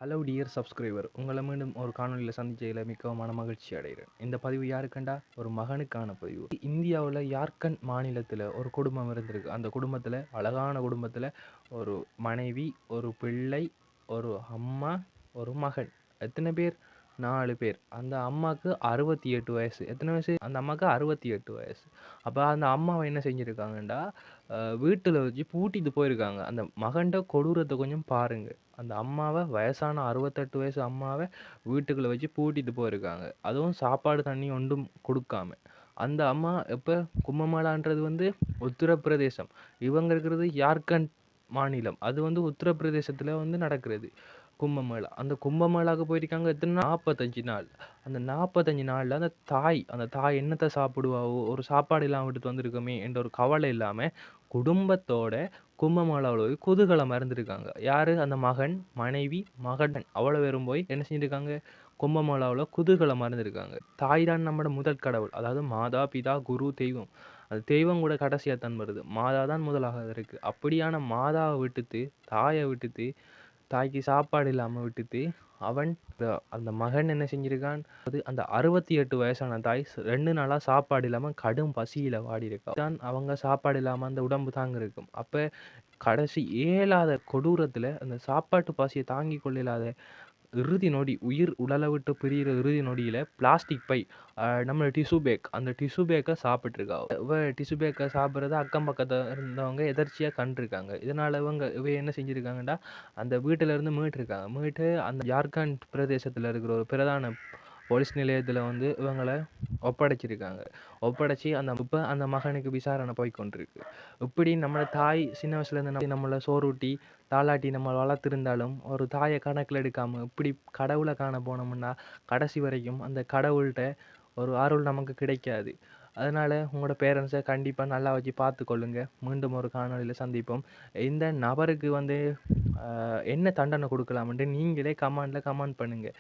Hello dear subscriber, உங்களை மீண்டும் ஒரு காணொலியில் சந்திச்சதில் மிகவும் மகிழ்ச்சி அடைகிறேன். இந்த பதிவு யாருக்கண்டா? ஒரு மகனுக்கான பதிவு. இந்தியாவில் யார்கண்ட் மாநிலத்தில் ஒரு குடும்பம் இருந்திருக்கு. அந்த குடும்பத்தில், அழகான குடும்பத்தில், ஒரு மனைவி, ஒரு பிள்ளை, ஒரு அம்மா, ஒரு மகன். எத்தனை பேர்? 4 பேர். அந்த அம்மாவுக்கு 68 வயசு. எத்தனை வயசு? அந்த அம்மாவுக்கு 68 வயசு. அப்போ அந்த அம்மாவை என்ன செஞ்சுருக்காங்கண்டா, வீட்டில் வச்சு பூட்டிட்டு போயிருக்காங்க. அந்த மகன்ட கொடூரத்தை கொஞ்சம் பாருங்க. அந்த அம்மாவை, வயசான 68 வயசு அம்மாவை வீட்டுக்குள்ளே வச்சு பூட்டிட்டு போயிருக்காங்க. அதுவும் சாப்பாடு தண்ணி ஒன்றும் கொடுக்காம. அந்த அம்மா எப்போ? கும்பமேளான்றது உத்தரப்பிரதேசம். இவங்க இருக்கிறது ஜார்க்கண்ட் மாநிலம். அது உத்தரப்பிரதேசத்தில் நடக்கிறது கும்பமேளா. அந்த கும்பமேளாவுக்கு போயிருக்காங்க. எத்தனை நாள்? 45 நாள். அந்த 45 நாளில் அந்த தாய் என்னத்தை சாப்பிடுவாவோ, ஒரு சாப்பாடு இல்லாமல் விட்டுட்டு வந்திருக்கோமே என்ற ஒரு கவலை இல்லாமல் குடும்பத்தோட கும்பமேளாவில் போய் குதூகலமாக இருந்திருக்காங்க. யார்? அந்த மகன், மனைவி, மகன் அவ்வளோ பேரும் போய் என்ன செஞ்சுருக்காங்க? கும்பமேளாவில் குதூகலமாக இருந்திருக்காங்க. தாய் தான் நம்மளோட முதல் கடவுள். அதாவது மாதா, பிதா, குரு, தெய்வம். அது தெய்வம் கூட கடைசியாக தான் வருது. மாதா தான் முதலாக இருக்குது. அப்படியான மாதாவை விட்டுட்டு, தாயை விட்டுட்டு, தாய்க்கு சாப்பாடு இல்லாமல் விட்டுட்டு, அவன் அந்த மகன் என்ன செஞ்சிருக்கான்? அந்த 68 வயசான தாய் 2 நாளாக சாப்பாடு இல்லாமல் கடும் பசியில் வாடி இருக்கா. தான் அவங்க சாப்பாடு இல்லாமல் அந்த உடம்பு தாங்க இருக்கும். அப்போ கடைசி இயலாத கொடூரத்தில் அந்த சாப்பாட்டு பசியை தாங்கிக் கொள்ளாத இறுதி நொடி, உயிர் உடலை விட்டு பிரிகிற இறுதி நொடியில் பிளாஸ்டிக் பை, நம்ம டிஷ்யூ பேக், அந்த டிஷ்யூ பேக்கை சாப்பிட்ருக்கா. டிஷ்யூ பேக்கை சாப்பிட்றத அக்கம் பக்கத்தில் இருந்தவங்க எதர்ச்சியாக கண்டிருக்காங்க. இதனால் இவ என்ன செஞ்சுருக்காங்கடா, அந்த வீட்டிலேருந்து மீட்டு அந்த ஜார்க்கண்ட் பிரதேசத்தில் இருக்கிற ஒரு பிரதான போலீஸ் நிலையத்தில் இவங்களை ஒப்படைச்சிருக்காங்க. ஒப்படைச்சி இப்போ அந்த மகனுக்கு விசாரணை போய் கொண்டிருக்கு. இப்படி நம்ம தாய் சின்ன வயசுலேருந்து நம்மளை சோறுட்டி தாலாட்டி நம்ம வளர்த்துருந்தாலும், ஒரு தாயை கணக்கில் எடுக்காமல் இப்படி கடவுளை காண போனோம்னா கடைசி வரைக்கும் அந்த கடவுள்கிட்ட ஒரு அருள் நமக்கு கிடைக்காது. அதனால் உங்களோட பேரண்ட்ஸை கண்டிப்பாக நல்லா வச்சு பார்த்துக்கொள்ளுங்க. மீண்டும் ஒரு காணொலியில் சந்திப்போம். இந்த நபருக்கு என்ன தண்டனை கொடுக்கலாம்ன்ட்டு நீங்களே கமெண்ட் பண்ணுங்கள்.